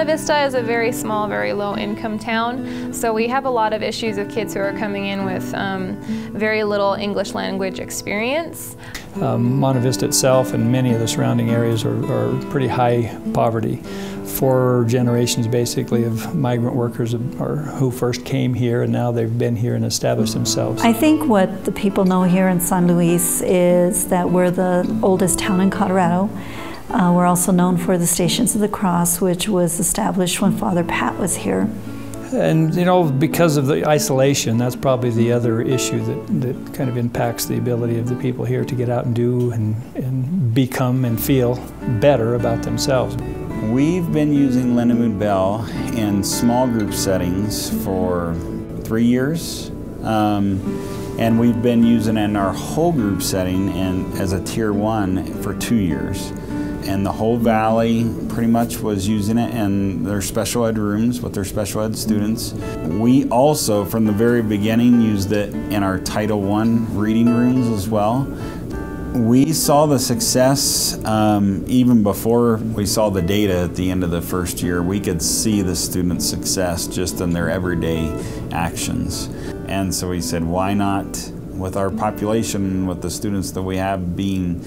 Monte Vista is a very small, very low-income town, so we have a lot of issues with kids who are coming in with very little English language experience. Monte Vista itself and many of the surrounding areas are pretty high poverty. 4 generations basically of migrant workers who first came here, and now they've been here and established themselves. I think what the people know here in San Luis is that we're the oldest town in Colorado. We're also known for the Stations of the Cross, which was established when Father Pat was here. And you know, because of the isolation, that's probably the other issue that kind of impacts the ability of the people here to get out and do and become and feel better about themselves. We've been using Lindamood-Bell in small group settings for 3 years. And we've been using it in our whole group setting and as a Tier 1 for 2 years. And the whole valley pretty much was using it in their special ed rooms with their special ed students. We also, from the very beginning, used it in our Title I reading rooms as well. We saw the success even before we saw the data at the end of the first year. We could see the students' success just in their everyday actions. And so we said, why not, with our population, with the students that we have being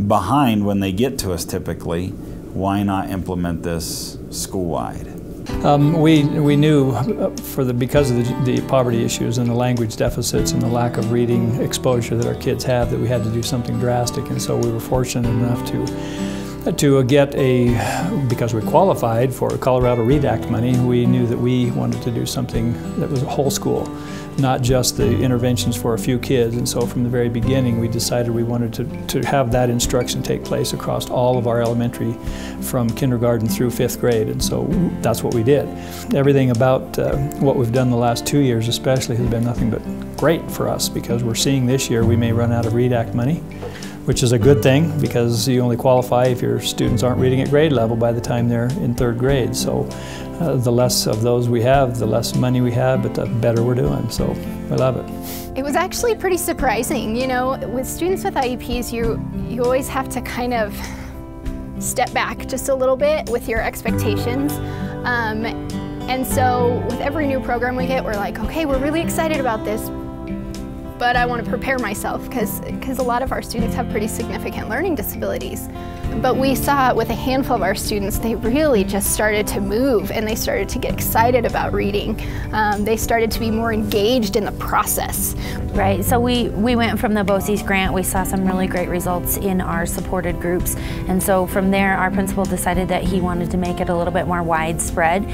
behind when they get to us typically, why not implement this school-wide? We knew because of the poverty issues and the language deficits and the lack of reading exposure that our kids have, that we had to do something drastic, and so we were fortunate enough to get because we qualified for Colorado READ Act money. We knew that we wanted to do something that was a whole school, not just the interventions for a few kids. And so from the very beginning we decided we wanted to have that instruction take place across all of our elementary from kindergarten through 5th grade, and so that's what we did. Everything about what we've done the last 2 years especially has been nothing but great for us, because we're seeing this year we may run out of READ Act money, which is a good thing because you only qualify if your students aren't reading at grade level by the time they're in 3rd grade. So the less of those we have, the less money we have, but the better we're doing. So we love it. It was actually pretty surprising. You know, with students with IEPs, you always have to kind of step back just a little bit with your expectations. And so with every new program we get, we're like, okay, we're really excited about this, but I want to prepare myself because a lot of our students have pretty significant learning disabilities. But we saw with a handful of our students, they really just started to move and they started to get excited about reading. They started to be more engaged in the process. Right, so we went from the BOCES grant, we saw some really great results in our supported groups, and so from there our principal decided that he wanted to make it a little bit more widespread,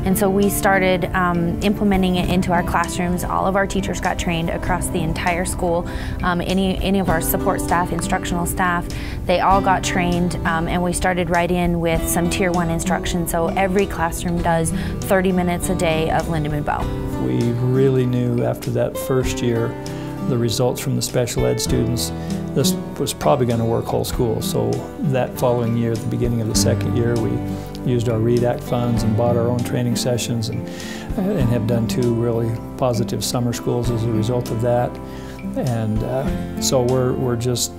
and so we started implementing it into our classrooms. All of our teachers got trained across the entire school. Any of our support staff, instructional staff, they all got trained, and we started right in with some Tier 1 instruction, so every classroom does 30 minutes a day of Lindamood-Bell. We really knew after that first year the results from the special ed students, this was probably going to work whole school. So that following year, at the beginning of the 2nd year, we used our READ Act funds and bought our own training sessions and have done 2 really positive summer schools as a result of that. And so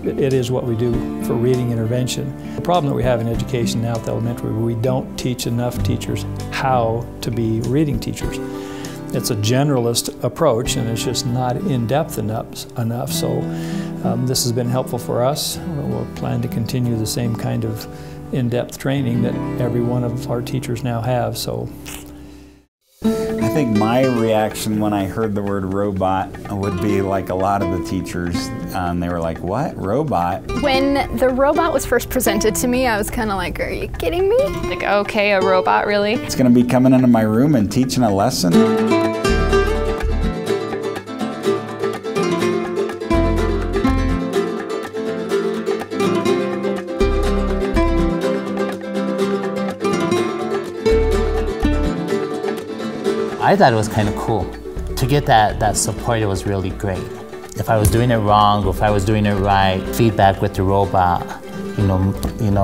it is what we do for reading intervention. The problem that we have in education now at the elementary, we don't teach enough teachers how to be reading teachers. It's a generalist approach and it's just not in-depth enough. So this has been helpful for us. We'll plan to continue the same kind of in-depth training that every one of our teachers now have. So I think my reaction when I heard the word robot would be like a lot of the teachers. They were like, what? Robot? When the robot was first presented to me, I was kind of like, are you kidding me? Like, okay, a robot, really? It's going to be coming into my room and teaching a lesson? I thought it was kind of cool. To get that support, it was really great. If I was doing it wrong or if I was doing it right, feedback with the robot,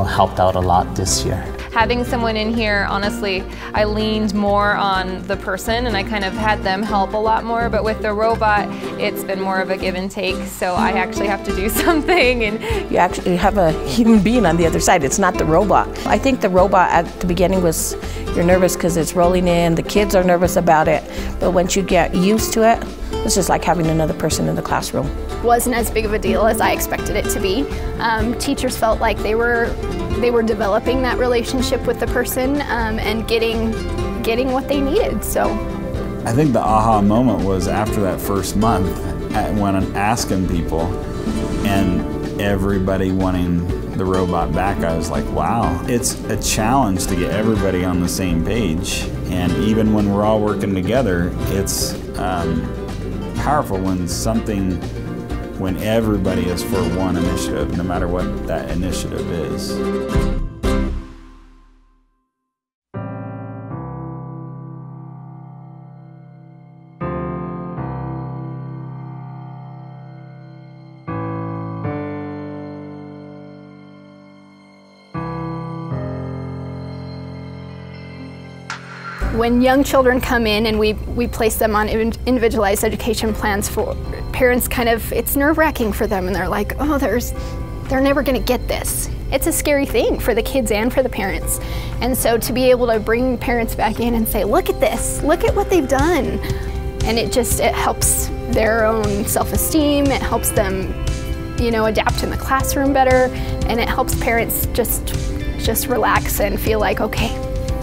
helped out a lot this year. having someone in here, honestly, I leaned more on the person and I kind of had them help a lot more, but with the robot, it's been more of a give and take, so I actually have to do something. And you actually have a human being on the other side. It's not the robot. I think the robot at the beginning was, you're nervous because it's rolling in, the kids are nervous about it, but once you get used to it, it's just like having another person in the classroom. Wasn't as big of a deal as I expected it to be. Teachers felt like they were developing that relationship with the person and getting what they needed. So I think the aha moment was after that first month when I'm asking people and everybody wanting the robot back. I was like, wow, it's a challenge to get everybody on the same page, and even when we're all working together, it's powerful when everybody is for one initiative, no matter what that initiative is. When young children come in and we place them on individualized education plans, for parents, it's nerve-wracking for them, and they're like, oh, they're never going to get this. It's a scary thing for the kids and for the parents. And so to be able to bring parents back in and say, look at this, look at what they've done. And it helps their own self-esteem, it helps them, adapt in the classroom better, and it helps parents just relax and feel like, okay,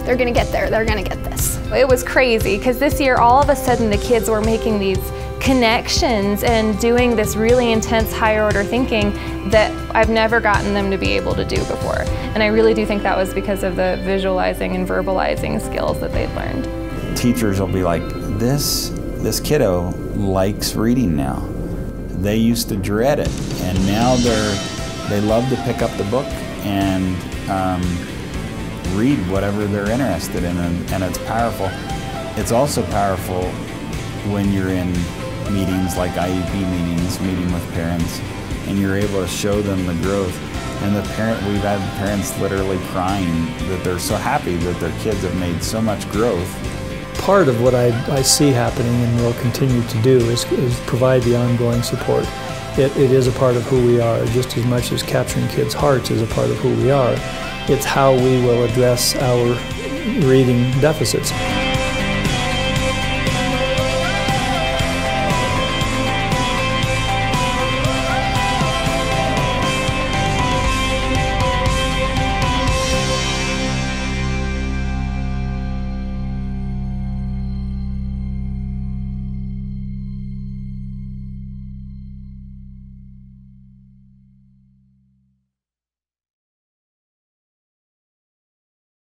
they're gonna get there, they're gonna get this. It was crazy, because this year all of a sudden the kids were making these connections and doing this really intense higher order thinking that I've never gotten them to be able to do before. And I really do think that was because of the visualizing and verbalizing skills that they'd learned. Teachers will be like, this kiddo likes reading now. They used to dread it, and now they love to pick up the book and read whatever they're interested in, and it's powerful. It's also powerful when you're in meetings like IEP meetings, meeting with parents, and you're able to show them the growth. And we've had parents literally crying that they're so happy that their kids have made so much growth. Part of what I see happening and will continue to do is provide the ongoing support. It is a part of who we are, just as much as capturing kids' hearts is a part of who we are. It's how we will address our reading deficits.